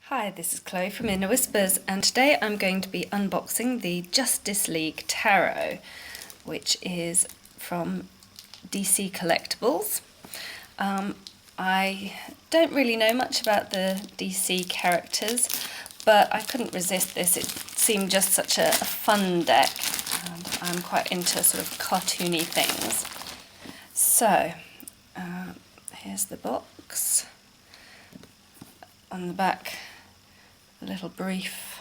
Hi, this is Chloe from Inner Whispers, and today I'm going to be unboxing the Justice League Tarot, which is from DC Collectibles. I don't really know much about the DC characters, but I couldn't resist this. It seemed just such a fun deck, and I'm quite into sort of cartoony things. So, here's the box. On the back, a little brief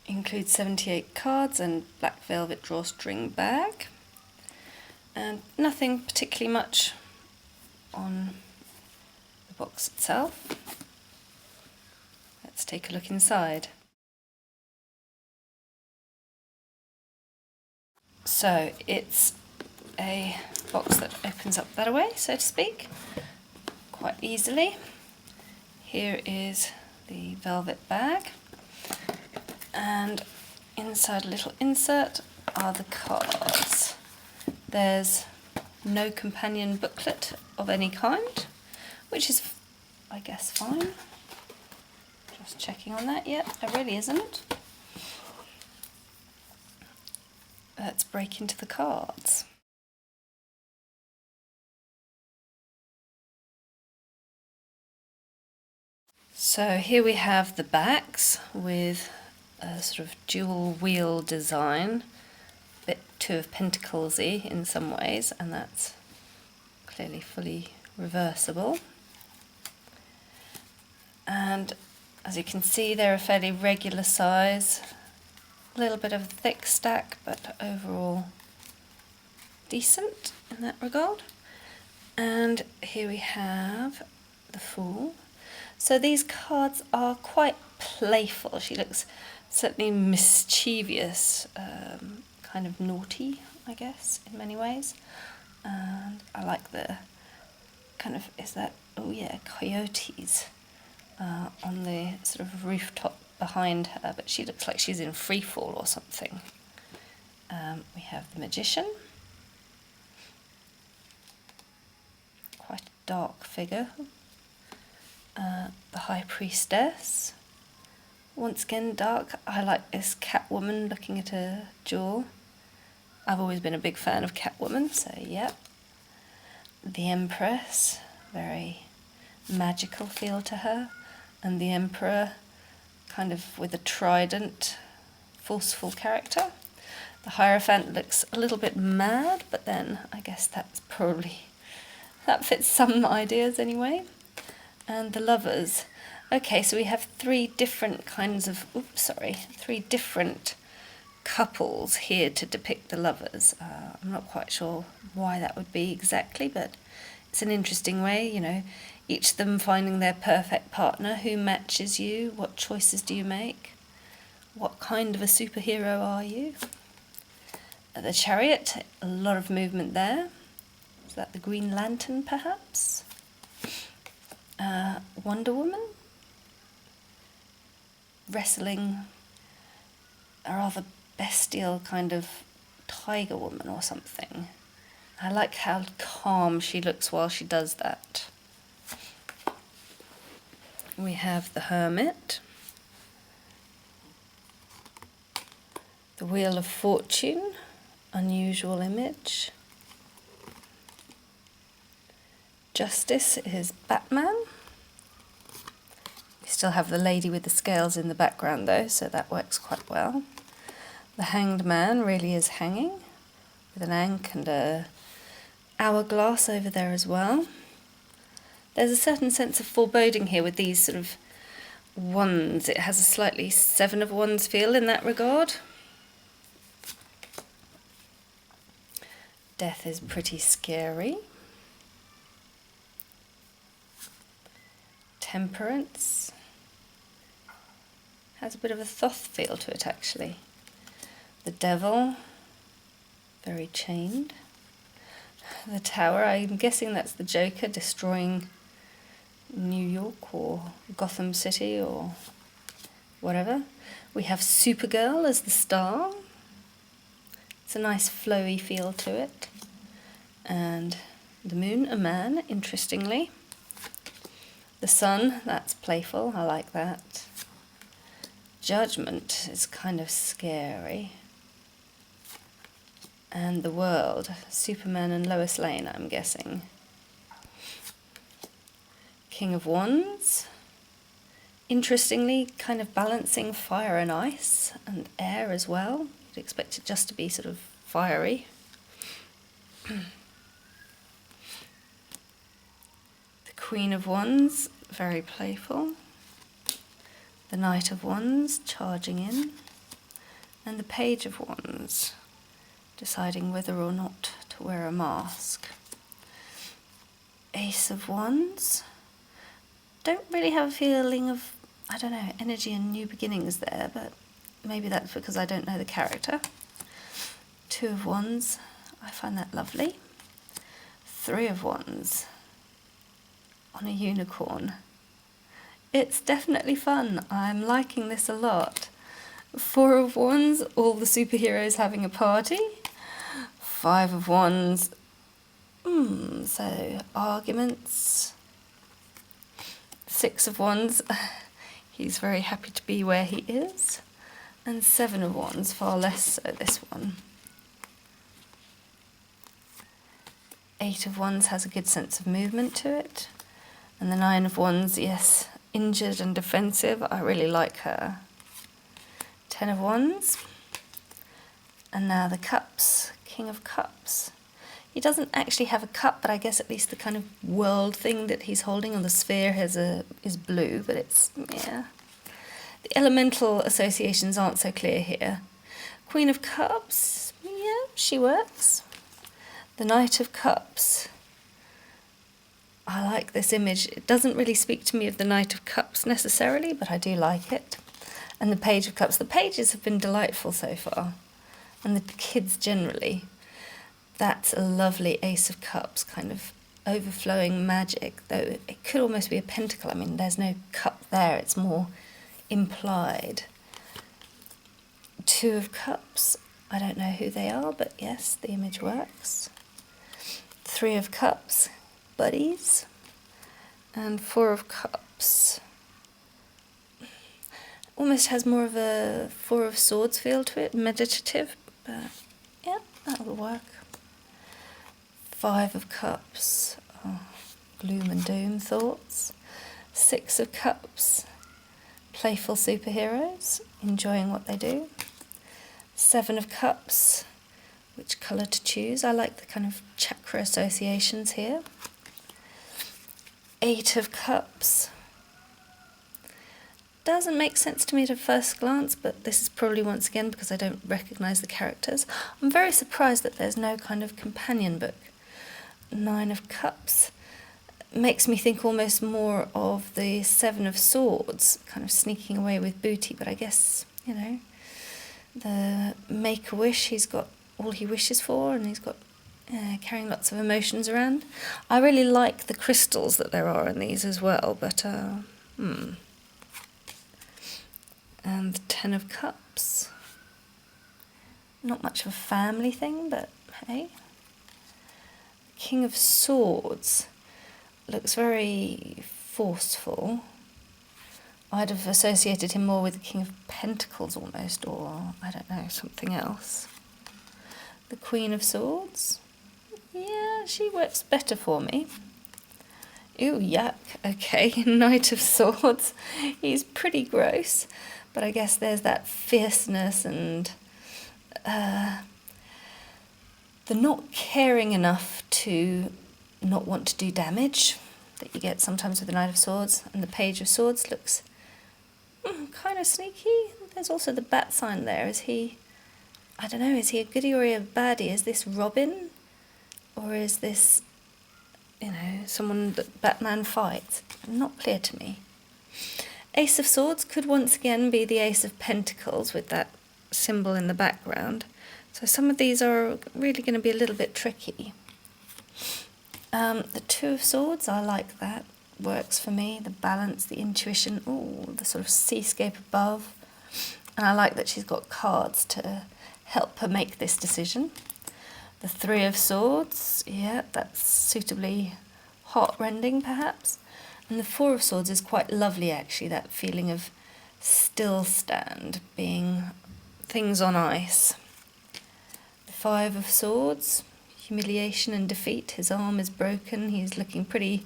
includes 78 cards and black velvet drawstring bag, and nothing particularly much on the box itself. Let's take a look inside. So it's a box that opens up that way, so to speak, quite easily. Here is the velvet bag, and inside a little insert are the cards. There's no companion booklet of any kind, which is, I guess, fine. Just checking on that. Yet there really isn't. Let's break into the cards. So here we have the backs with a sort of dual wheel design, a bit Two of Pentacles-y in some ways, and that's clearly fully reversible. And as you can see, they're a fairly regular size, a little bit of a thick stack, but overall decent in that regard. And here we have the Fool. So these cards are quite playful. She looks certainly mischievous, kind of naughty, I guess, in many ways. And I like the kind of, is that, oh yeah, coyotes on the sort of rooftop behind her, but she looks like she's in free fall or something. We have the Magician, quite a dark figure. The High Priestess, once again dark. I like this Catwoman looking at a jewel. I've always been a big fan of Catwoman, so yep. The Empress, very magical feel to her, and the Emperor, kind of with a trident, forceful character. The Hierophant looks a little bit mad, but then I guess that fits some ideas anyway. And the Lovers. Okay, so we have three different couples here to depict the lovers. I'm not quite sure why that would be exactly, but it's an interesting way, you know, each of them finding their perfect partner. Who matches you? What choices do you make? What kind of a superhero are you? The Chariot, a lot of movement there. Is that the Green Lantern, perhaps? Wonder Woman, wrestling a rather bestial kind of tiger woman or something. I like how calm she looks while she does that. We have the Hermit, the Wheel of Fortune, unusual image. Justice is Batman. We still have the lady with the scales in the background though, so that works quite well. The Hanged Man really is hanging, with an ankh and a hourglass over there as well. There's a certain sense of foreboding here with these sort of wands. It has a slightly Seven of Wands feel in that regard. Death is pretty scary. Temperance has a bit of a Thoth feel to it, actually. The Devil, very chained. The Tower, I'm guessing that's the Joker destroying New York or Gotham City or whatever. We have Supergirl as the star. It's a nice flowy feel to it. And the Moon, a man, interestingly. The Sun, that's playful, I like that. Judgment is kind of scary. And the World, Superman and Lois Lane, I'm guessing. King of Wands. Interestingly, kind of balancing fire and ice and air as well. You'd expect it just to be sort of fiery. The Queen of Wands, very playful. The Knight of Wands, charging in. And the Page of Wands, deciding whether or not to wear a mask. Ace of Wands. Don't really have a feeling of, I don't know, energy and new beginnings there, but maybe that's because I don't know the character. Two of Wands, I find that lovely. Three of Wands on a unicorn. It's definitely fun. I'm liking this a lot. Four of Wands, all the superheroes having a party. Five of Wands, so arguments. Six of Wands, he's very happy to be where he is. And Seven of Wands, far less so this one. Eight of Wands has a good sense of movement to it. And the Nine of Wands, yes, injured and defensive, I really like her. 10 of Wands. And now the Cups, King of Cups. He doesn't actually have a cup, but I guess at least the kind of world thing that he's holding on the sphere is blue, but it's, yeah. The elemental associations aren't so clear here. Queen of Cups, yeah, she works. The Knight of Cups. I like this image. It doesn't really speak to me of the Knight of Cups necessarily, but I do like it. And the Page of Cups. The pages have been delightful so far, and the kids generally. That's a lovely Ace of Cups, kind of overflowing magic, though it could almost be a pentacle. I mean, there's no cup there, it's more implied. Two of Cups, I don't know who they are, but yes, the image works. Three of Cups, buddies. And Four of Cups. Almost has more of a Four of Swords feel to it, meditative, but yeah, that'll work. Five of Cups, gloom and doom thoughts. Six of Cups, playful superheroes, enjoying what they do. Seven of Cups, which colour to choose? I like the kind of chakra associations here. Eight of Cups. Doesn't make sense to me at a first glance, but this is probably once again because I don't recognise the characters. I'm very surprised that there's no kind of companion book. Nine of Cups makes me think almost more of the Seven of Swords, kind of sneaking away with booty, but I guess, you know, the Make-A-Wish, he's got all he wishes for, and he's got carrying lots of emotions around. I really like the crystals that there are in these as well, but and the Ten of Cups. Not much of a family thing, but hey. King of Swords looks very forceful. I'd have associated him more with the King of Pentacles almost, or I don't know, something else. The Queen of Swords, yeah, she works better for me. Ooh, yuck, okay. Knight of Swords, he's pretty gross, but I guess there's that fierceness and the not caring enough to not want to do damage that you get sometimes with the Knight of Swords. And the Page of Swords looks kind of sneaky. There's also the bat sign there. Is he, I don't know, is he a goodie or a baddie? Is this Robin? Or is this, you know, someone that Batman fights? Not clear to me. Ace of Swords could once again be the Ace of Pentacles with that symbol in the background. So some of these are really going to be a little bit tricky. The Two of Swords, I like that. Works for me. The balance, the intuition, ooh, the sort of seascape above. And I like that she's got cards to help her make this decision. The Three of Swords, yeah, that's suitably heart-rending perhaps. And the Four of Swords is quite lovely, actually, that feeling of still stand, being things on ice. The Five of Swords, humiliation and defeat. His arm is broken. He's looking pretty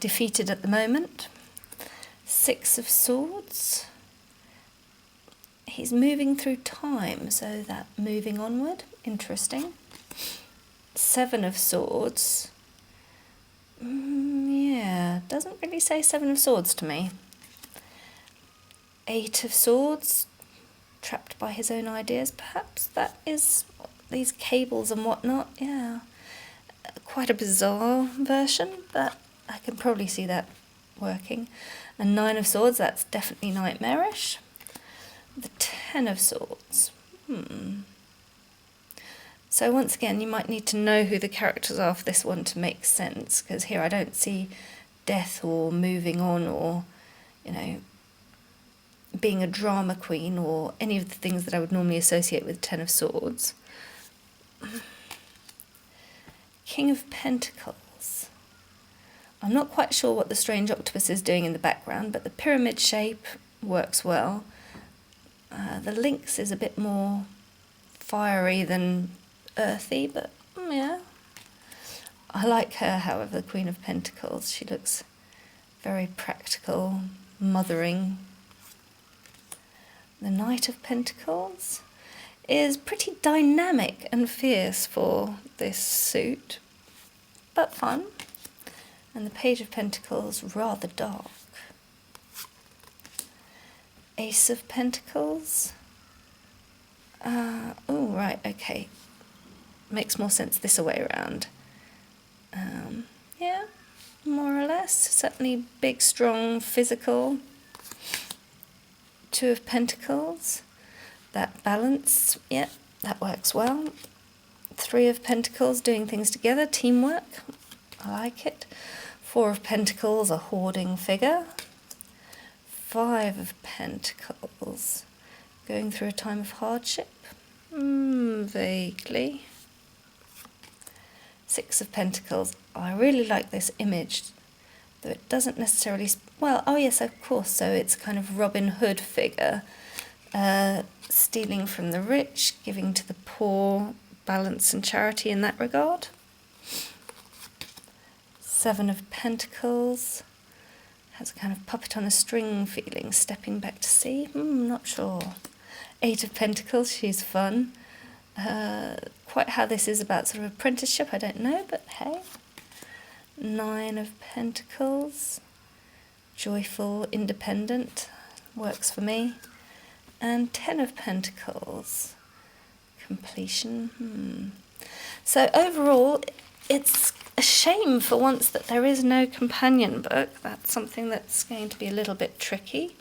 defeated at the moment. Six of Swords. He's moving through time, so that moving onward, interesting. Seven of Swords. Yeah, doesn't really say Seven of Swords to me. Eight of Swords, trapped by his own ideas. Perhaps that is these cables and whatnot. Yeah, quite a bizarre version, but I can probably see that working. And Nine of Swords, that's definitely nightmarish. The Ten of Swords. So once again, you might need to know who the characters are for this one to make sense, because here I don't see death or moving on or, you know, being a drama queen or any of the things that I would normally associate with Ten of Swords. King of Pentacles. I'm not quite sure what the strange octopus is doing in the background, but the pyramid shape works well. The lynx is a bit more fiery than earthy, but yeah. I like her, however, the Queen of Pentacles. She looks very practical, mothering. The Knight of Pentacles is pretty dynamic and fierce for this suit, but fun. And the Page of Pentacles, rather dark. Ace of Pentacles. Oh, right, okay. Makes more sense this way around. Yeah, more or less. Certainly big, strong, physical. Two of Pentacles. That balance, yeah, that works well. Three of Pentacles, doing things together, teamwork. I like it. Four of Pentacles, a hoarding figure. Five of Pentacles, going through a time of hardship. Vaguely. Six of Pentacles. I really like this image, though it doesn't necessarily... Well, oh yes, of course, so it's kind of Robin Hood figure. Stealing from the rich, giving to the poor, balance and charity in that regard. Seven of Pentacles. Has a kind of puppet on a string feeling, stepping back to sea. Not sure. Eight of Pentacles, she's fun. Quite how this is about sort of apprenticeship, I don't know, but hey. Nine of Pentacles. Joyful, independent, works for me. And Ten of Pentacles. Completion. So overall, it's a shame for once that there is no companion book. That's something that's going to be a little bit tricky.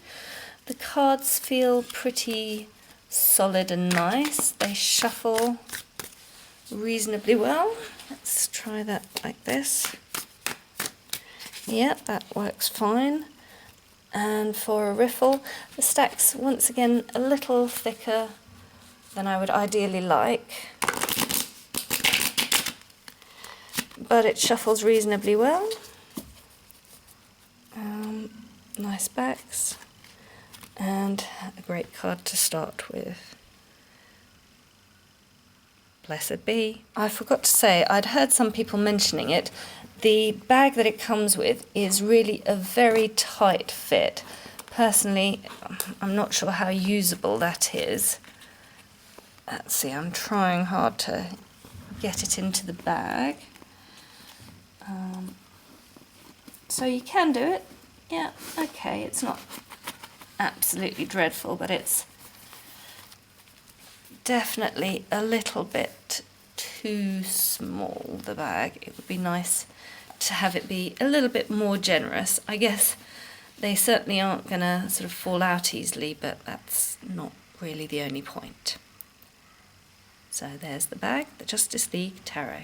The cards feel pretty solid and nice. They shuffle reasonably well. Let's try that like this. Yep, that works fine. And for a riffle, the stack's once again a little thicker than I would ideally like. But it shuffles reasonably well. Nice backs. And a great card to start with. Blessed be. I forgot to say, I'd heard some people mentioning it. The bag that it comes with is really a very tight fit. Personally, I'm not sure how usable that is. Let's see, I'm trying hard to get it into the bag. So you can do it. Yeah, okay, it's not absolutely dreadful, but it's definitely a little bit too small, the bag. It would be nice to have it be a little bit more generous. I guess they certainly aren't going to sort of fall out easily, but that's not really the only point. So there's the bag, the Justice League Tarot.